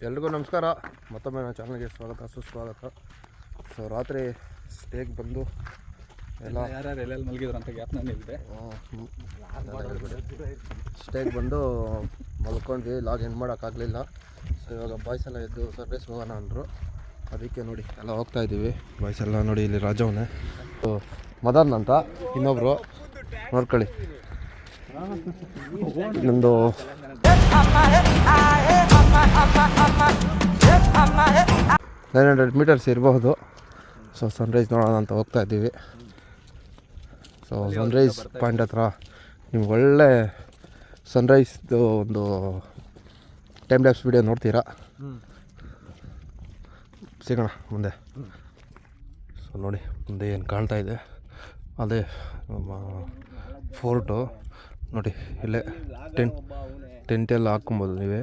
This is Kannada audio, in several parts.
ಎಲ್ರಿಗೂ ನಮಸ್ಕಾರ. ಮತ್ತೊಮ್ಮೆ ನನ್ನ ಚಾನಲ್ಗೆ ಸ್ವಾಗತ ಸುಸ್ವಾಗತ. ಸೊ ರಾತ್ರಿ ಸ್ಟೇಗೆ ಬಂದು ಎಲ್ಲ ಯಾರ್ಯಾರು ಎಲ್ಲೆಲ್ಲಿ ಮಲಗಿದ್ರು ಅಂತ ಗ್ಯಾಪ್ ನಾನು ಇದೆ. ಸ್ಟೇಗೆ ಬಂದು ಮಲ್ಕೊಂಡ್ವಿ. ಲಾಗ್ ಎಂಡ್ ಮಾಡೋಕ್ಕಾಗಲಿಲ್ಲ. ಸೊ ಇವಾಗ ಬಾಯ್ಸ್ ಎಲ್ಲ ಎದ್ದು ಸರ್ವೇಸ್ ಹೋಗೋಣ ಅಂದರು. ಅದಕ್ಕೆ ನೋಡಿ ಎಲ್ಲ ಹೋಗ್ತಾ ಇದ್ದೀವಿ. ಬಾಯ್ಸ್ ಎಲ್ಲ ನೋಡಿ ಇಲ್ಲಿ ರಾಜವನೇ. ಸೊ ಮದನ್ ಅಂತ ಇನ್ನೊಬ್ಬರು ನೋಡ್ಕೊಳ್ಳಿ. ಇನ್ನೊಂದು 900 ಮೀಟರ್ಸ್ ಇರಬಹುದು. ಸೊ ಸನ್ರೈಸ್ ನೋಡೋಣ ಅಂತ ಹೋಗ್ತಾ ಇದ್ದೀವಿ. ಸೊ ಸನ್ರೈಸ್ ಪಾಯಿಂಟ್ ಹತ್ರ ನಿಮ್ಗೆ ಒಳ್ಳೆ ಸನ್ರೈಸ್ದು ಒಂದು ಟೈಮ್ ಲ್ಯಾಪ್ಸ್ ವಿಡಿಯೋ ನೋಡ್ತೀರಾ. ಸಿಗೋಣ ಮುಂದೆ. ಸೊ ನೋಡಿ ಮುಂದೆ ಏನು ಕಾಣ್ತಾ ಇದೆ ಅದೇ ನಮ್ಮ ಫೋರ್ಟು. ನೋಡಿ ಇಲ್ಲೇ ಟೆಂಟೆಲ್ಲ ಹಾಕ್ಕೊಬೋದು. ನೀವೇ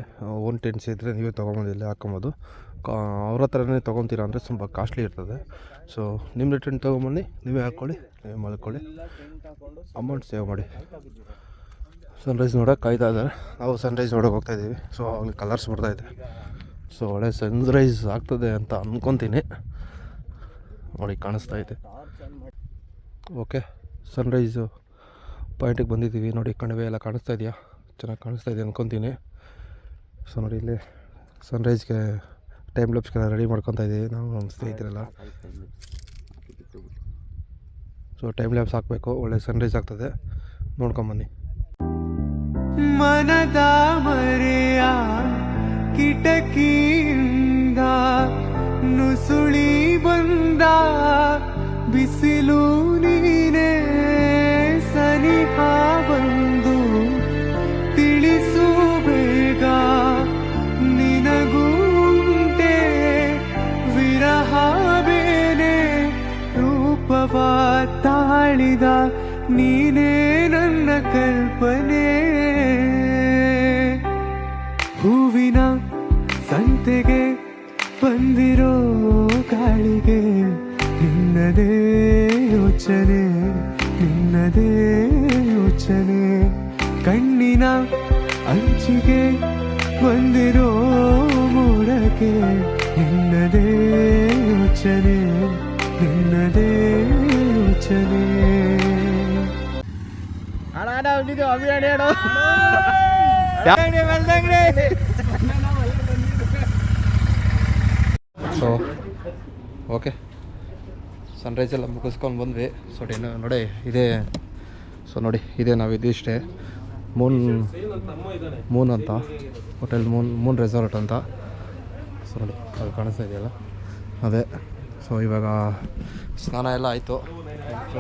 ಓನ್ ಟೆಂಟ್ಸ್ ಇದ್ದರೆ ನೀವೇ ತೊಗೊಬೋದು, ಇಲ್ಲೇ ಹಾಕ್ಕೊಬೋದು. ಅವ್ರ ಹತ್ರನೇ ತೊಗೊತೀರಾ ಅಂದರೆ ತುಂಬ ಕಾಸ್ಟ್ಲಿ ಇರ್ತದೆ. ಸೊ ನಿಮ್ಮದೇ ಟೆಂಟ್ ತೊಗೊಂಬನ್ನಿ, ನೀವೇ ಹಾಕ್ಕೊಳ್ಳಿ, ನೀವೇ ಮಲ್ಕೊಳ್ಳಿ, ಅಮೌಂಟ್ ಸೇವ್ ಮಾಡಿ. ಸನ್ರೈಸ್ ನೋಡೋಕೆ ಕಾಯ್ತಾ ಇದ್ದಾರೆ. ನಾವು ಸನ್ರೈಸ್ ನೋಡೋಕೆ ಹೋಗ್ತಾಯಿದ್ದೀವಿ. ಸೊ ಅಲ್ಲಿ ಕಲರ್ಸ್ ಬರ್ತಾಯಿದೆ. ಸೊ ಒಳ್ಳೆ ಸನ್ರೈಸ್ ಆಗ್ತದೆ ಅಂತ ಅಂದ್ಕೊತೀನಿ. ನೋಡಿ ಕಾಣಿಸ್ತಾ ಇದೆ. ಓಕೆ, ಸನ್ರೈಸು ಪಾಯಿಂಟಿಗೆ ಬಂದಿದ್ದೀವಿ. ನೋಡಿ ಕಣಿವೆ ಎಲ್ಲ ಕಾಣಿಸ್ತಾ ಇದೆಯಾ? ಚೆನ್ನಾಗಿ ಕಾಣಿಸ್ತಾ ಇದೆ ಅಂದ್ಕೊತೀನಿ. ಸೊ ನೋಡಿ ಇಲ್ಲಿ ಸನ್ರೈಸ್ಗೆ ಟೈಮ್ ಲ್ಯಾಪ್ಸ್ಗೆಲ್ಲ ರೆಡಿ ಮಾಡ್ಕೊತಾ ಇದ್ದೀವಿ ನಾವು ನಮ್ಮ ಸ್ನೇಹಿತರೆಲ್ಲ. ಸೊ ಟೈಮ್ ಲ್ಯಾಪ್ಸ್ ಹಾಕಬೇಕು, ಒಳ್ಳೆ ಸನ್ರೈಸ್ ಆಗ್ತದೆ. ನೋಡ್ಕೊಂಬನ್ನಿ. ಮನದ ಮರೆಯ ಕಿಟಕಿಯಿಂದ ನುಸುಳಿ ಬಂದ ಬಿಸಿಲು ನೀನೇ ಸನಿಹ ಬಂದು ತಿಳಿಸು ಬೇಗ ನಿನಗುಂಟೆ ವಿರಹ ಬೇನೆ ರೂಪವ ತಾಳಿದ ನೀನೇ ನನ್ನ ಕಲ್ಪನೆ. ಹೂವಿನ ಸಂತೆಗೆ ಬಂದಿರೋ ಗಾಳಿಗೆ ನಿನ್ನದೇ ಯೋಚನೆ, ನಿನ್ನದೇ ಯೋಚನೆ. ಕಣ್ಣಿನ ಅಂಚಿಗೆ ಬಂದಿರೋ ಮೋಡಕ್ಕೆ ನಿನ್ನದೇ ಯೋಚನೆ, ನಿನ್ನದೇ ಯೋಚನೆ. ಸೊ ಓಕೆ, ಸನ್ರೈಸ್ ಎಲ್ಲ ಮುಗಿಸ್ಕೊಂಡು ಬಂದ್ವಿ. ಸೊ ನೋಡಿ ಇದೇ. ಸೊ ನೋಡಿ ಇದೇ ನಾವು ಇದಿಷ್ಟೇ ಮೂನ್ ಅಂತ ಹೋಟೆಲ್, ಮೂನ್ ರೆಸಾರ್ಟ್ ಅಂತ. ಸೊ ನೋಡಿ ಅದು ಕಾಣಿಸ್ತಾ ಇದೆಯಲ್ಲ ಅದೇ. ಸೊ ಇವಾಗ ಸ್ನಾನ ಎಲ್ಲ ಆಯಿತು. ಸೊ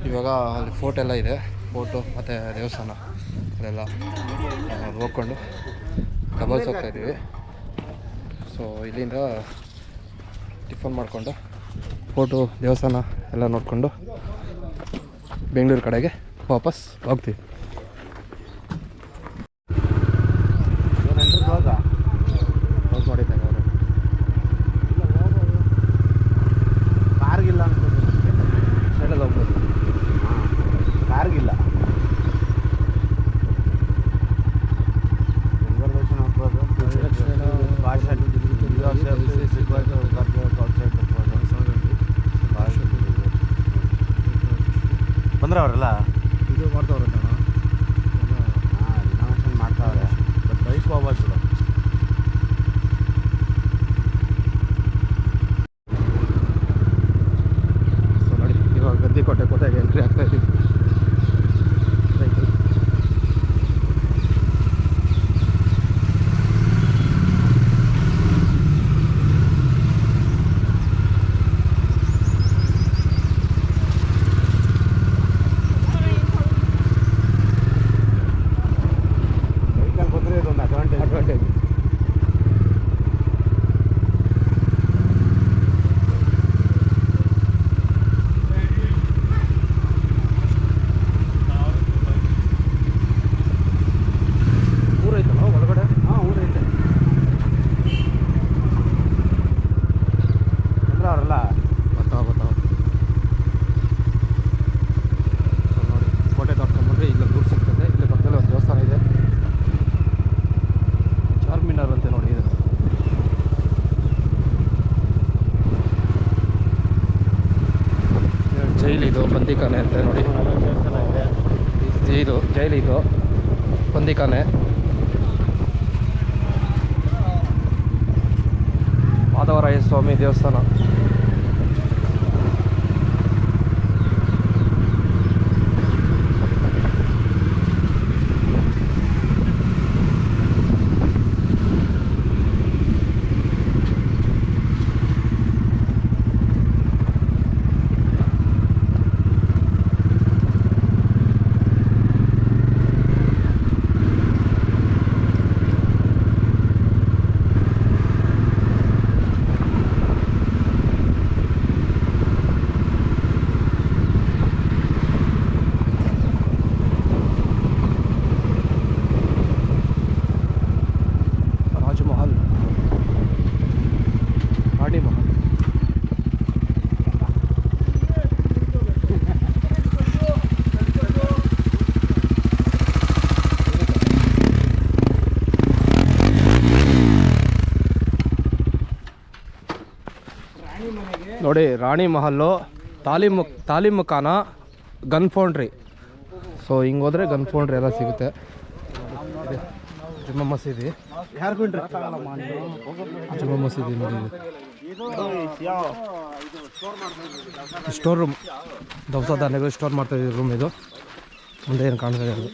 ಇವಾಗ ಅಲ್ಲಿ ಫೋರ್ಟ್ ಎಲ್ಲ ಇದೆ, ಫೋರ್ಟು ಮತ್ತು ದೇವಸ್ಥಾನ ಅದೆಲ್ಲ ಹೋಗ್ಕೊಂಡು ಡಬಲ್ಸ್ ಹೋಗ್ತಾಯಿದ್ದೀವಿ. ಸೊ ಇಲ್ಲಿಂದ ಟಿಫನ್ ಮಾಡಿಕೊಂಡು ಫೋಟೋ ದೇವಸ್ಥಾನ ಎಲ್ಲ ನೋಡಿಕೊಂಡು ಬೆಂಗಳೂರು ಕಡೆಗೆ ವಾಪಸ್ ಹೋಗ್ತೀವಿ. ಮಾಡಿದ್ದಾಗ ಅವರು ಕಾರ್ಗಿಲ್ಲ ಸೈಡಲ್ಲಿ ಹೋಗ್ಬೋದು. ಕಾರ್ಗಿಲ್ಲ ರಿಸರ್ವೇಷನ್ ಹೋಗ್ಬೋದು. ಬಂದ್ರೆ ಅವರೆಲ್ಲ ಇದು ಮಾಡ್ತಾವ್ರೆ ಅಣ್ಣ, ರಿನೋವೇಷನ್ ಮಾಡ್ತಾವ್ರೆ. ಬಟ್ ಬೈಕ್ ಹೋಗ್ಬೋದು. ಸೊ ನೋಡಿ ಇವಾಗ ಗದ್ದಿಕೋಟೆಗೆ ಎಂಟ್ರಿ ಆಗ್ತಾ ಇದ್ದೀವಿ. ಅಡ್ವಾಂಟೇಜ್. ಊರೈತಲ್ಲ ಒಳಗಡೆ? ಹಾಂ ಊರೈತೆ. ಅಂದ್ರೆ ಅವರೆಲ್ಲ ಬರ್ತಾವ. ಸೊ ನೋಡಿ ಕೋಟೆ ದಾಟ್ಕೊಂಡ್ಬಂದ್ರೆ ಇಲ್ಲೊಂದು ಊರು ಸಿಗ್ತದೆ. ಇಲ್ಲಿ ಪಕ್ಕದಲ್ಲಿ ಒಂದು ದೇವಸ್ಥಾನ ಇದೆ, ಚಾರ್ಮಿನಾರ್ ಅಂತ ನೋಡಿ. ಇದು ಜೈಲ್ ಇದು ಬಂದಿಖಾನೆ ಅಂತ ನೋಡಿ. ಇದು ಜೈಲ್ ಇದು ಬಂದಿಖಾನೆ. ಮಾಧವರಾಯ ಸ್ವಾಮಿ ದೇವಸ್ಥಾನ. ನೋಡಿ ರಾಣಿ ಮಹಲ್ಲು, ತಾಲೀಮ್ ಖಾನ, ಗನ್ ಫೌಂಡ್ರಿ. ಸೊ ಹಿಂಗೆ ಹೋದರೆ ಗನ್ ಫೌಂಡ್ರಿ ಎಲ್ಲ ಸಿಗುತ್ತೆ. ಜುಮ್ಮಾ ಮಸೀದಿ, ಜುಮ್ಮಾ ಮಸೀದಿ ನೋಡಿ. ಸ್ಟೋರ್ ರೂಮ್, ದವಸ ಧಾನ್ಯಗಳು ಸ್ಟೋರ್ ಮಾಡ್ತಾ ಇದ್ದೀವಿ ರೂಮ್ ಇದು. ಮುಂದೆ ಏನು ಕಾಣ್ತಾ ಇರೋದು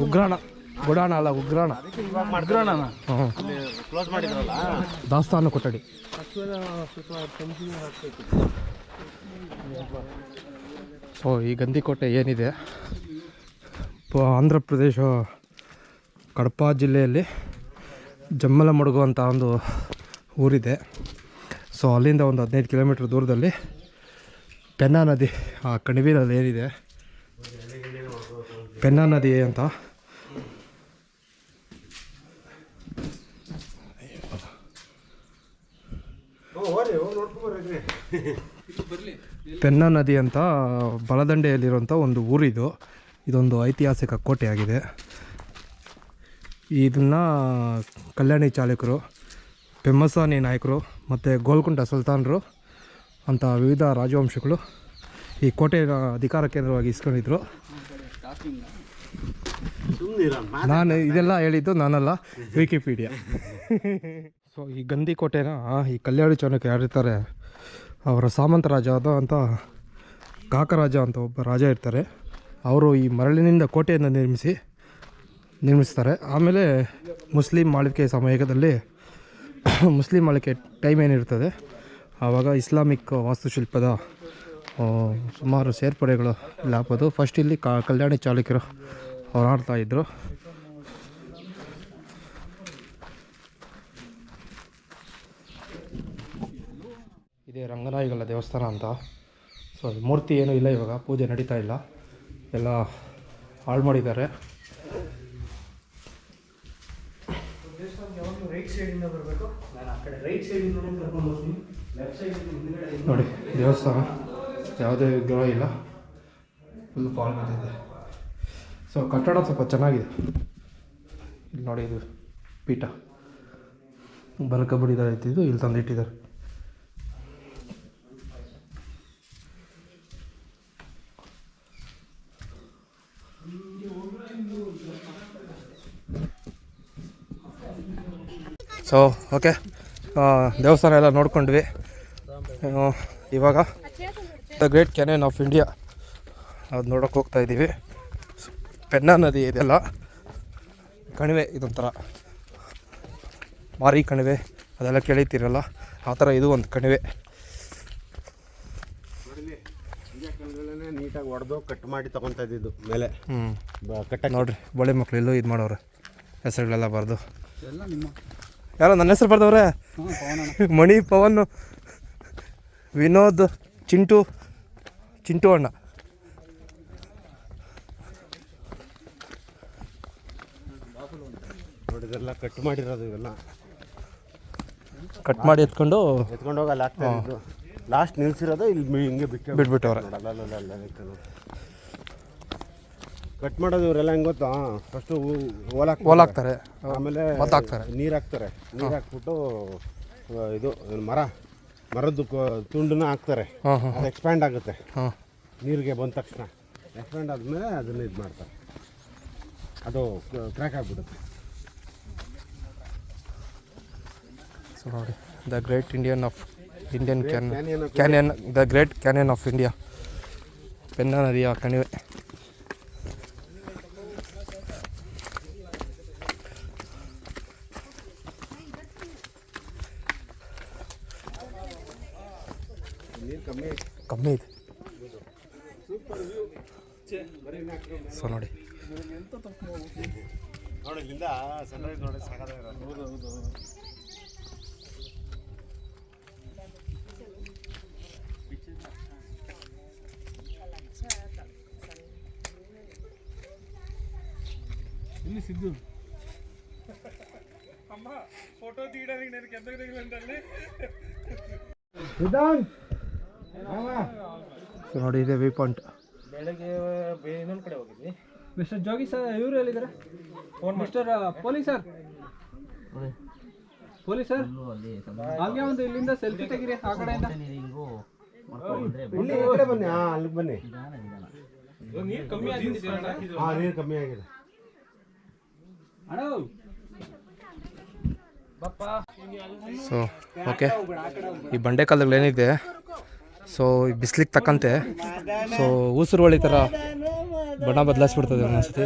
ಉಗ್ರಾಣ, ಗುಡಾಣ ಅಲ್ಲ ಉಗ್ರಾಣ. ಹಾಂ, ದಾಸ್ತಾನು ಕೊಠಡಿ. ಸೊ ಈ ಗಂದಿಕೋಟೆ ಏನಿದೆ, ಆಂಧ್ರ ಪ್ರದೇಶ ಕಡಪ ಜಿಲ್ಲೆಯಲ್ಲಿ ಜಮ್ಮಲಮಡುಗು ಅಂತ ಒಂದು ಊರಿದೆ. ಸೊ ಅಲ್ಲಿಂದ ಒಂದು 15 ಕಿಲೋಮೀಟ್ರ್ ದೂರದಲ್ಲಿ ಪೆನ್ನಾ ನದಿ, ಆ ಕಣಿವೆಯಲ್ಲಿ ಏನಿದೆ ಪೆನ್ನಾ ನದಿ ಅಂತ. ಪೆನ್ನಾ ನದಿ ಅಂತ ಬಲದಂಡೆಯಲ್ಲಿರುವಂಥ ಒಂದು ಊರಿದು. ಇದೊಂದು ಐತಿಹಾಸಿಕ ಕೋಟೆಯಾಗಿದೆ. ಇದನ್ನು ಕಲ್ಯಾಣಿ ಚಾಲುಕ್ಯರು, ಪೆಮ್ಮಸಾನಿ ನಾಯಕರು ಮತ್ತು ಗೋಲ್ಕೊಂಡ ಸುಲ್ತಾನರು ಅಂತ ವಿವಿಧ ರಾಜವಂಶಗಳು ಈ ಕೋಟೆಯ ಅಧಿಕಾರ ಕೇಂದ್ರವಾಗಿ ಇಸ್ಕೊಂಡಿದ್ರು. ನಾನು ಇದೆಲ್ಲ ಹೇಳಿದ್ದು ನಾನಲ್ಲ, ವಿಕಿಪೀಡಿಯಾ. ಸೊ ಈ ಗಂದಿಕೋಟೆನ ಈ ಕಲ್ಯಾಣಿ ಚಾಲುಕ್ಯ ಯಾರಿರ್ತಾರೆ, ಅವರ ಸಾಮಂತ ರಾಜ ಅಂತ ಕಾಕರಾಜ ಅಂತ ಒಬ್ಬ ರಾಜ ಇರ್ತಾರೆ. ಅವರು ಈ ಮರಳಿನಿಂದ ಕೋಟೆಯನ್ನು ನಿರ್ಮಿಸ್ತಾರೆ. ಆಮೇಲೆ ಮುಸ್ಲಿಂ ಆಳ್ವಿಕೆ ಸಮಯದಲ್ಲಿ, ಮುಸ್ಲಿಂ ಆಳ್ವಿಕೆ ಟೈಮ್ ಏನಿರ್ತದೆ ಆವಾಗ ಇಸ್ಲಾಮಿಕ್ ವಾಸ್ತುಶಿಲ್ಪದ ಸುಮಾರು ಸೇರ್ಪಡೆಗಳು ಇಲ್ಲಿ ಹಾಕೋದು. ಫಸ್ಟ್ ಇಲ್ಲಿ ಕಲ್ಯಾಣಿ ಚಾಲುಕ್ಯರು ಅವ್ರು ಆಡ್ತಾಯಿದ್ರು. ಇದೇ ರಂಗನಾಯಿಗಳ ದೇವಸ್ಥಾನ ಅಂತ. ಸೊ ಮೂರ್ತಿ ಏನೂ ಇಲ್ಲ, ಇವಾಗ ಪೂಜೆ ನಡೀತಾ ಇಲ್ಲ, ಎಲ್ಲ ಹಾಳು ಮಾಡಿದ್ದಾರೆ. ನೋಡಿ ದೇವಸ್ಥಾನ ಯಾವುದೇ ವಿಗ್ರಹ ಇಲ್ಲ, ಫುಲ್ ಪಾಳು ಮಾಡಿದೆ. ಸೊ ಕಟ್ಟಡ ಸ್ವಲ್ಪ ಚೆನ್ನಾಗಿದೆ. ಇಲ್ಲಿ ನೋಡಿ, ಇದು ಪೀಠ ಬಲಕಬಡಿದ ಇಟ್ಟಿದ್ದು ಇಲ್ಲಿ ತಂದಿಟ್ಟಿದ್ದಾರೆ. ಸೊ ಓಕೆ, ದೇವಸ್ಥಾನ ಎಲ್ಲ ನೋಡ್ಕೊಂಡ್ವಿ. ಇವಾಗ the great Canyon of India ಅದು ನೋಡೋಕೆ ಹೋಗ್ತಾ ಇದ್ದೀವಿ. ಪೆನ್ನಾ ನದಿ ಇದೆಲ್ಲ ಕಣಿವೆ, ಇದೊಂಥರ ಮಾರಿ ಕಣಿವೆ ಅದೆಲ್ಲ ಕೇಳಿತೀರಲ್ಲ, ಆ ಥರ ಇದು ಒಂದು ಕಣಿವೆ. ನೀಟಾಗಿ ಹೊಡೆದು ಕಟ್ ಮಾಡಿ ತಗೊತಾ ಇದ್ದಿದ್ದು ಮೇಲೆ. ನೋಡ್ರಿ, ಬಳೆ ಮಕ್ಳು ಎಲ್ಲೂ ಇದು ಮಾಡೋರು, ಹೆಸರುಗಳೆಲ್ಲ ಬರೆದು. ಯಾರೋ ನನ್ನ ಹೆಸರು ಬರ್ದವ್ರೆ, ಮಣಿ, ಪವನ್, ವಿನೋದ್, ಚಿಂಟು ಅಣ್ಣ. ನೋಡಿದೆಲ್ಲ ಕಟ್ ಮಾಡಿರೋದು, ಇವೆಲ್ಲ ಕಟ್ ಮಾಡಿ ಎತ್ಕೊಂಡು ಹೋಗಲ್ಲ ಆಗ್ತಾ ಇದ್ದು. ಲಾಸ್ಟ್ ನಿಲ್ಸಿರೋದು ಇಲ್ಲಿ ಹಿಂಗೆ ಬಿಟ್ಬಿಟ್ಟವ್ರೆ. ಕಟ್ ಮಾಡೋದು ಇವರೆಲ್ಲ ಹೆಂಗೆ ಗೊತ್ತಾ, ಫಸ್ಟು ಓಲಾಕ್ತಾರೆ, ಆಮೇಲೆ ಮತ್ತಾಕ್ತಾರೆ, ನೀರು ಹಾಕ್ತಾರೆ. ನೀರು ಹಾಕ್ಬಿಟ್ಟು ಇದು ಮರ ಮರದ್ದು ತುಂಡನ್ನ ಹಾಕ್ತಾರೆ, ಹಾಂ ಹಾಂ ಅದು ಎಕ್ಸ್ಪ್ಯಾಂಡ್ ಆಗುತ್ತೆ ಹಾಂ. ನೀರಿಗೆ ಬಂದ ತಕ್ಷಣ. ಎಕ್ಸ್ಪ್ಯಾಂಡ್ ಆದಮೇಲೆ ಅದನ್ನು ಇದು ಮಾಡ್ತಾರೆ, ಅದು ಕ್ರ್ಯಾಕ್ ಆಗಿಬಿಡುತ್ತೆ. ಸೊ ನೋಡಿ, the great Indian Canyon of canyon, the great canyon of India, Penna ನದಿಯ ಕಣಿವೆ. ಕಮ್ಮಿ ಇದೆ. ಸೊ ನೋಡಿ, ನೋಡಿ ಇಲ್ಲಿಂದ ಸನ್ರೈಸ್ ನೋಡಿ ಸಾಕಾಗಿರೋದು. ಇಲ್ಲಿ ಸಿದ್ದು ಅಮ್ಮ ಫೋಟೋ తీయడానికి నేను కిందకి దిగలేంటల్లి. ಸೊ ನೋಡಿ, ಇದೆ ವ್ಯೂ ಪಾಯಿಂಟ್. ಬೆಳಗ್ಗೆ ಇನ್ನೊಂದು ಕಡೆ ಹೋಗಿದ್ವಿ. ಮಿಸ್ಟರ್ ಜೋಗಿ ಸರ್ ಇವರು ಎಲ್ಲಿದ್ದಾರೆ? ಮಿಸ್ಟರ್ ಪೊಲೀಸರ್ ಹಾಗೆ ಒಂದು ಇಲ್ಲಿಂದ ಸೆಲ್ಫಿ ತೆಗೀರಿ ಆ ಕಡೆಯಿಂದ. ಇಲ್ಲಿ ಈ ಕಡೆ ಬನ್ನಿ, ಅಲ್ಲಿಗೆ ಬನ್ನಿ. ನೀರು ಕಮ್ಮಿ ಆಗಿದೆ. ನೀರು ಕಮ್ಮಿ ಆಗಿದೆ. ಸೊ ಓಕೆ, ಈ ಬಂಡೆ ಕಾಲದಲ್ಲಿ ಏನಿದೆ, ಸೊ ಈ ಬಿಸಿಲಿಗೆ ತಕ್ಕಂತೆ ಸೊ ಊಸುರುವಳಿ ಥರ ಬಣ್ಣ ಬದಲಾಯಿಸ್ಬಿಡ್ತದೆ ಒಂದೊಂದ್ಸತಿ.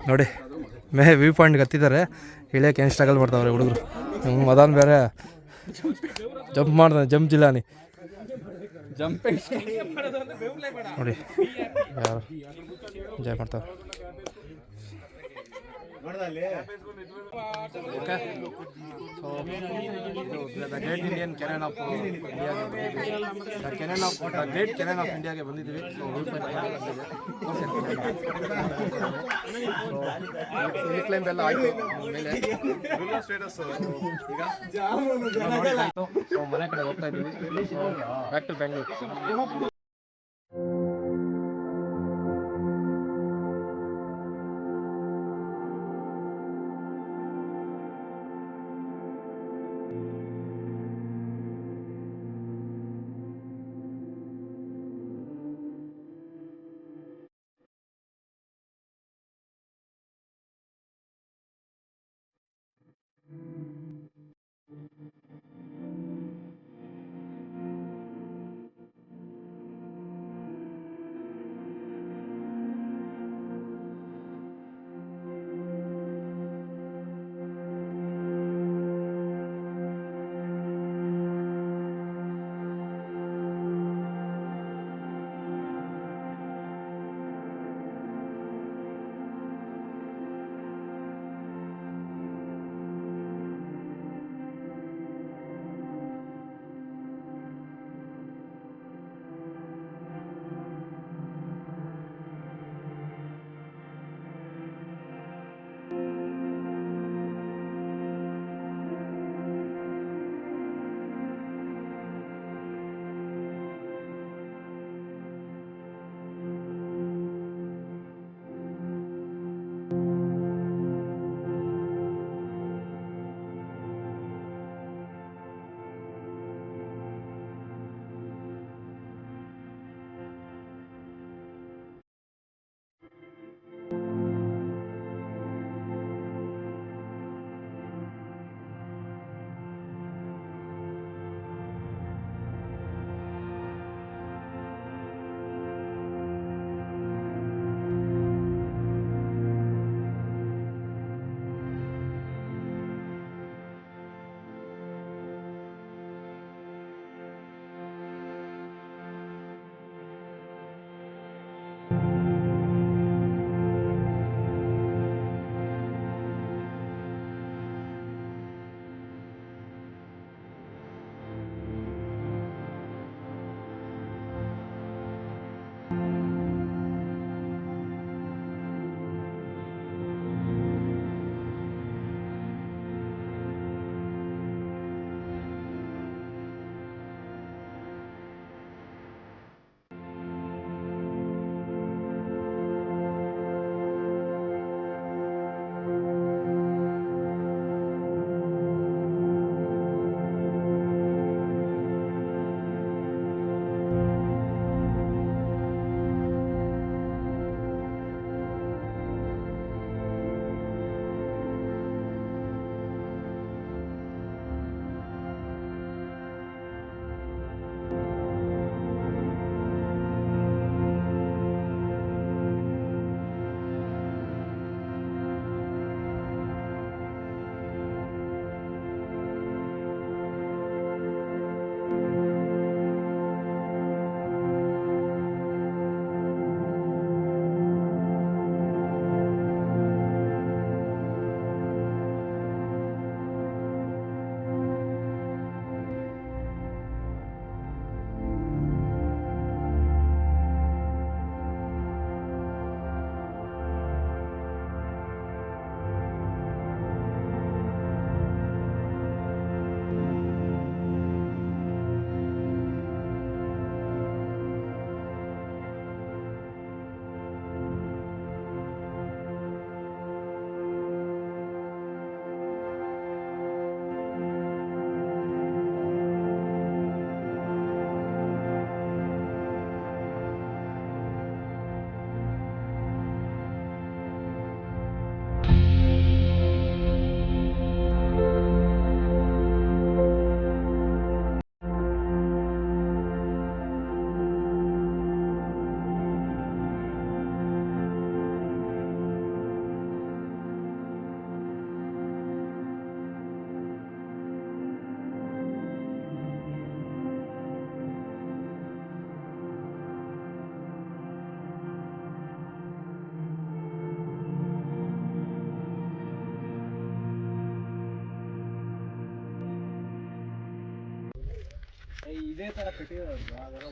ನೋಡಿ, ವ್ಯೂ ಪಾಯಿಂಟ್ಗೆ ಹತ್ತಿದ್ದಾರೆ, ಇಳಿಯೋಕೆ ಏನು ಸ್ಟ್ರಗಲ್ ಮಾಡ್ತಾವ್ರೆ ಹುಡುಗರು. ಮದಾನ್ ಬೇರೆ ಜಂಪ್ ಮಾಡ್ತಾನೆ, ಜಂಪ್ ಜಿಲ್ಲಾನಿ ನೋಡಿ, ಯಾರು ಎಂಜಾಯ್ ಮಾಡ್ತಾರೆ. Okay, so the great Indian canyon of ಇಂಡಿಯಾಗೆ ಕೆರೆನ್ ಆಫ್ ಇಂಡಿಯಾಗೆ ಬಂದಿದ್ದೀವಿ. ಸೊ ಕ್ಲೈಂಬ್ ಎಲ್ಲ ಆಯಿತು ಮೇಲೆ. ಈಗ ಮನೆ ಕಡೆ ಹೋಗ್ತಾ ಇದ್ದೀವಿ, back to Bengaluru.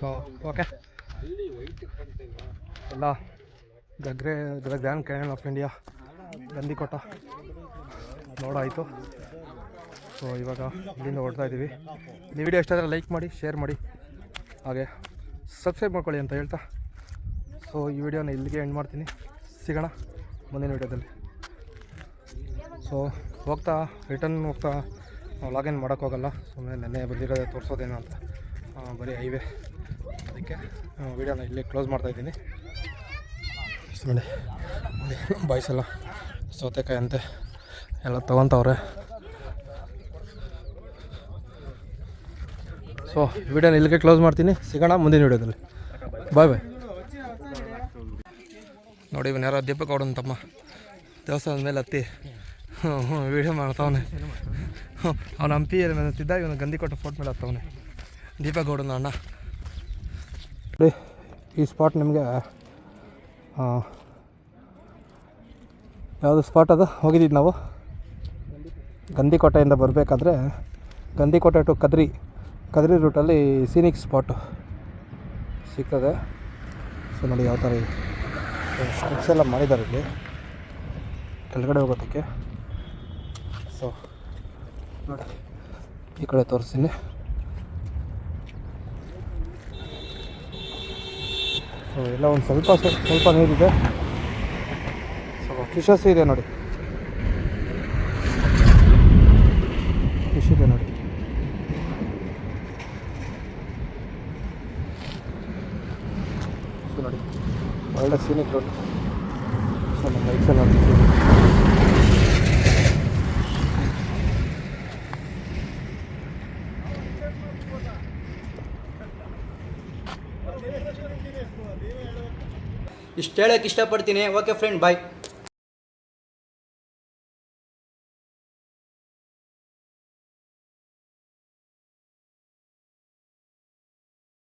So okay ಎಲ್ಲ Grand Canyon of India Gandikota ನೋಡಾಯಿತು. ಸೊ ಇವಾಗ ಇಲ್ಲಿಂದ ಹೊರಡ್ತಾ ಇದ್ದೀವಿ. ಈ ವಿಡಿಯೋ ಇಷ್ಟ ಆದರೆ ಲೈಕ್ ಮಾಡಿ, ಶೇರ್ ಮಾಡಿ, ಹಾಗೆ ಸಬ್ಸ್ಕ್ರೈಬ್ ಮಾಡ್ಕೊಳ್ಳಿ ಅಂತ ಹೇಳ್ತಾ ಸೊ ಈ ವಿಡಿಯೋನ ಇಲ್ಲಿಗೆ ಎಂಡ್ ಮಾಡ್ತೀನಿ. ಸಿಗೋಣ ಮುಂದಿನ ವಿಡಿಯೋದಲ್ಲಿ. ಸೊ ರಿಟರ್ನ್ ಹೋಗ್ತಾ ಲಾಗಿನ್ ಮಾಡೋಕ್ಕೋಗಲ್ಲ, ಸುಮ್ಮನೆ ನೆನ್ನೆ ಬಂದಿರೋದೇ ತೋರಿಸೋದೇನೋ ಅಂತ ಬರೀ ಹೈವೇ, ಅದಕ್ಕೆ ವಿಡಿಯೋನ ಇಲ್ಲೇ ಕ್ಲೋಸ್ ಮಾಡ್ತಾಯಿದ್ದೀನಿ. ಸೊ ನೋಡಿ ಬಾಯ್ಸ್ ಎಲ್ಲ ಸೌತೆಕಾಯಿ ಅಂತೆ ಎಲ್ಲ ತೊಗೊತವ್ರೆ. ಸೊ ವಿಡಿಯೋನ ಇಲ್ಲಿಗೆ ಕ್ಲೋಸ್ ಮಾಡ್ತೀನಿ. ಸಿಗೋಣ ಮುಂದಿನ ವಿಡಿಯೋದಲ್ಲಿ. ಬಾಯ್ ಬಾಯ್. ನೋಡಿ ಇವನು ಯಾರೋ ದೀಪಗೌಡನ ತಮ್ಮ ದೇವಸ್ಥಾನದ ಮೇಲೆ ಹತ್ತಿ ವಿಡಿಯೋ ಮಾಡ್ತಾವನೆ. ಅವನ ಹಂಪಿ ತಿದ್ದ, ಇವನು ಗಂದಿಕೋಟ ಫೋರ್ಟ್ ಮೇಲೆ ಹತ್ತವನೆ, ದೀಪಗೌಡನ ಅಣ್ಣ. ನೋಡಿ ಈ ಸ್ಪಾಟ್ ನಿಮಗೆ ಯಾವುದು ಸ್ಪಾಟ್ ಅದು ಹೋಗಿದ್ದೀವಿ ನಾವು. ಗಂದಿಕೋಟೆಯಿಂದ ಬರಬೇಕಾದ್ರೆ ಗಂದಿಕೋಟೆ ಟು ಕದ್ರಿ ರೂಟಲ್ಲಿ ಸೀನಿಕ್ ಸ್ಪಾಟು ಸಿಗ್ತದೆ. ಸೊ ನೋಡಿ ಯಾವ ಥರ ಸ್ಟೆಪ್ಸ್ ಎಲ್ಲ ಮಾಡಿದ್ದಾರೆ ಇಲ್ಲಿ ಕೆಳಗಡೆ ಹೋಗೋದಕ್ಕೆ. ಸೊ ನೋಡಿ ಈ ಕಡೆ ತೋರಿಸ್ತೀನಿ. ಸೊ ಎಲ್ಲ ಒಂದು ಸ್ವಲ್ಪ ನೀರಿದೆ, ಸ್ವಲ್ಪ ಫಿಶಸ್ ಇದೆ ನೋಡಿ, ಫಿಶ್ ಇದೆ ನೋಡಿ. ಸೊ ನೋಡಿ ಒಳ್ಳೆ ಸೀನಿಕ್ ರೋಡ್. ಸೊ ನಮ್ಮ ಬೈಕ್ಸಲ್ಲಿ ನೋಡ್ತೀವಿ. ಇಷ್ಟು ಹೇಳೋಕ್ಕೆ ಇಷ್ಟಪಡ್ತೀನಿ. ಓಕೆ ಫ್ರೆಂಡ್, ಬಾಯ್.